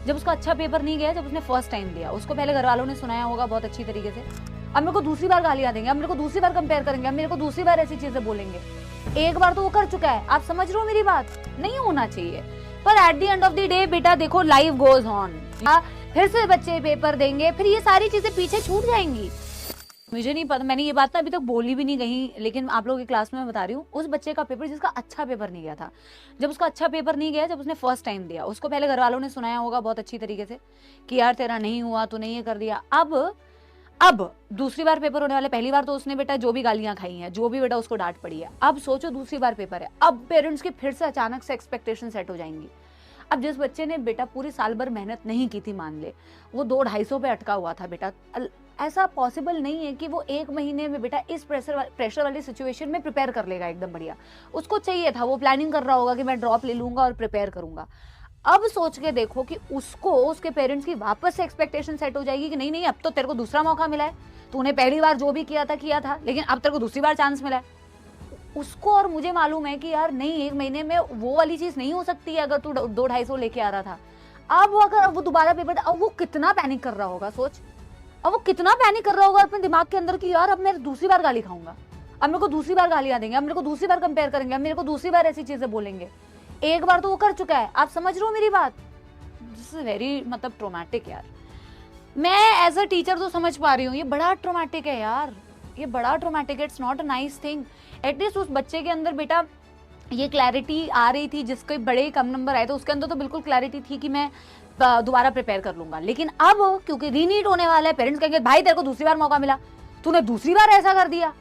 जब उसका अच्छा पेपर नहीं गया, जब उसने फर्स्ट टाइम दिया, उसको पहले घर वालों ने सुनाया होगा बहुत अच्छी तरीके से, अब मेरे को दूसरी बार गालियां देंगे, अब मेरे को दूसरी बार कंपेयर करेंगे, अब मेरे को दूसरी बार ऐसी चीजें बोलेंगे। एक बार तो वो कर चुका है, आप समझ रहे हो मेरी बात? नहीं होना चाहिए। पर at the end of the day बेटा देखो, लाइफ गोज ऑन। फिर से बच्चे पेपर देंगे, फिर ये सारी चीजें पीछे छूट जाएंगी। मुझे नहीं पता, मैंने ये बात ना अभी तक बोली भी नहीं कहीं, लेकिन आप लोगों की क्लास में मैं बता रही हूँ, उस बच्चे का पेपर जिसका अच्छा पेपर नहीं गया था, जब उसका अच्छा पेपर नहीं गया, जब उसने फर्स्ट टाइम दिया, उसको पहले घर वालों ने सुनाया होगा बहुत अच्छी तरीके से कि यार तेरा नहीं हुआ, तूने ये कर दिया। अब दूसरी बार पेपर होने वाले, पहली बार तो उसने बेटा जो भी गालियां खाई हैं, जो भी बेटा उसको डांट पड़ी है, अब सोचो दूसरी बार पेपर है, अब पेरेंट्स की फिर से अचानक से एक्सपेक्टेशन सेट हो जाएंगी। अब जिस बच्चे ने बेटा पूरी साल भर मेहनत नहीं की थी, मान ले वो 200-250 पे अटका हुआ था बेटा, ऐसा पॉसिबल नहीं है कि वो 1 महीने में बेटा इस प्रेशर वाली सिचुएशन में प्रिपेयर कर लेगा एकदम बढ़िया। उसको चाहिए था, वो प्लानिंग कर रहा होगा कि मैं ड्रॉप ले लूंगा और प्रिपेयर करूंगा। अब सोच के देखो कि उसको उसके पेरेंट्स की वापस से एक्सपेक्टेशन सेट हो जाएगी कि नहीं नहीं, अब तो तेरे को दूसरा मौका मिला है, तूने पहली बार जो भी किया था, लेकिन अब तेरे को दूसरी बार चांस मिला है। उसको और मुझे मालूम है कि यार नहीं, 1 महीने में वो वाली चीज नहीं हो सकती है अगर तू 200-250 लेके आ रहा था। अब अगर वो दोबारा पेपर, अब वो कितना पैनिक कर रहा होगा, सोच। अब वो कितना पैनिक कर रहा होगा अपने दिमाग के अंदर कि यार अब मैं दूसरी बार गाली खाऊंगा, अब मेरे को दूसरी बार गालियां देंगे, अब मेरे को दूसरी बार कंपेयर करेंगे, अब मेरे को दूसरी बार ऐसी चीजें बोलेंगे। एक बार तो वो कर चुका है, आप समझ रहे हो मेरी बात? दिस इज वेरी मतलब ट्रोमैटिक यार। मैं एज अ टीचर तो समझ पा रही हूँ, ये बड़ा ट्रोमैटिक है यार, ये बड़ा ट्रोमैटिक है। It's not a nice thing. At least उस बच्चे के अंदर बेटा ये क्लैरिटी आ रही थी, जिसके बड़े कम नंबर आए थे उसके अंदर तो बिल्कुल क्लैरिटी थी कि मैं दोबारा प्रिपेयर कर लूंगा। लेकिन अब क्योंकि रीनीट होने वाला है, पेरेंट्स कहेंगे भाई तेरे को दूसरी बार मौका मिला, तूने दूसरी बार ऐसा कर दिया।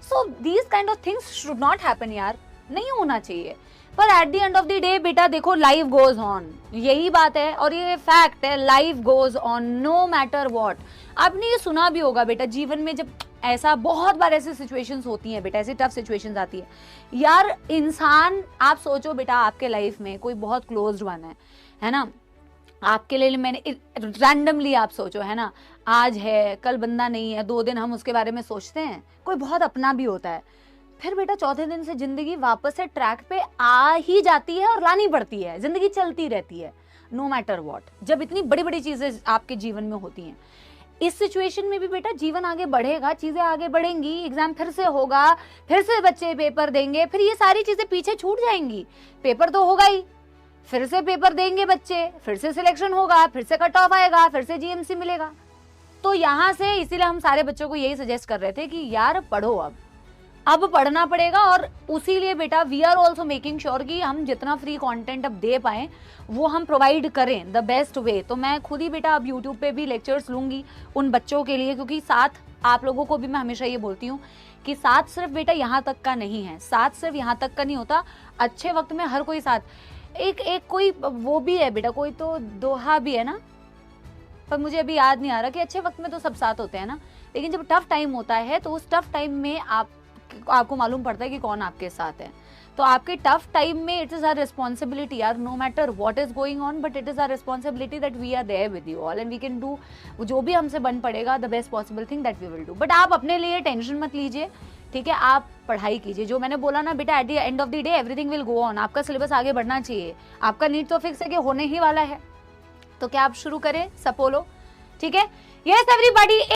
So these kind of things should not happen यार, नहीं होना चाहिए। पर at the end of the day बेटा देखो, लाइफ गोज ऑन, यही बात है और ये फैक्ट है, life goes on no matter what. आपने ये सुना भी होगा बेटा, जीवन में जब ऐसा बहुत बार ऐसी सिचुएशंस होती हैं बेटा, ऐसी टफ सिचुएशंस आती है यार, इंसान, आप सोचो बेटा आपके लाइफ में कोई बहुत क्लोज्ड वन है ना, आपके लिए मैंने रैंडमली आप सोचो, है ना, आज है कल बंदा नहीं है, 2 दिन हम उसके बारे में सोचते हैं, कोई बहुत अपना भी होता है, फिर बेटा चौथे दिन से जिंदगी वापस से ट्रैक पे आ ही जाती है और लानी पड़ती है, जिंदगी चलती रहती है नो मैटर व्हाट। जब इतनी बड़ी बड़ी चीजें आपके जीवन में होती हैं, इस सिचुएशन में भी बेटा जीवन आगे बढ़ेगा, चीजें आगे बढ़ेंगी, एग्जाम फिर से होगा, फिर से बच्चे पेपर देंगे, फिर ये सारी चीजें पीछे छूट जाएंगी। पेपर तो होगा ही, फिर से पेपर देंगे बच्चे, फिर से सिलेक्शन होगा, फिर से कट ऑफ आएगा, फिर से जीएमसी मिलेगा। तो यहाँ से इसीलिए हम सारे बच्चों को यही सजेस्ट कर रहे थे कि यार पढ़ो, अब पढ़ना पड़ेगा। और उसी लिए बेटा we are also making sure कि हम जितना फ्री कंटेंट अब दे पाएं वो हम प्रोवाइड करें द बेस्ट वे। तो मैं खुद ही बेटा अब यूट्यूब पे भी लेक्चर्स लूंगी उन बच्चों के लिए, क्योंकि साथ आप लोगों को भी मैं हमेशा ये बोलती हूँ कि साथ सिर्फ बेटा यहाँ तक का नहीं है, साथ सिर्फ यहाँ तक का नहीं होता, अच्छे वक्त में हर कोई साथ, एक कोई वो भी है बेटा, कोई तो दोहा भी है ना, पर मुझे अभी याद नहीं आ रहा कि अच्छे वक्त में तो सब साथ होते हैं ना, लेकिन जब टफ टाइम होता है तो उस टफ टाइम में आपको मालूम पड़ता है कि कौन आपके साथ है। तो आपके टफ टाइम में इट इज आवर रिस्पॉन्सिबिलिटी यार, no matter what is going on, but it is our responsibility that we are there with you all and we can do जो भी हमसे बन पड़ेगा, the best possible thing that we will do. But आप अपने लिए tension मत लीजिए, ठीक है, आप पढ़ाई कीजिए। जो मैंने बोला ना बेटा, at the end of the day everything will go on, आपका सिलेबस आगे बढ़ना चाहिए, आपका नीट तो फिक्स है कि होने ही वाला है, तो क्या आप शुरू करें सपोलो, ठीक है। Yes everybody.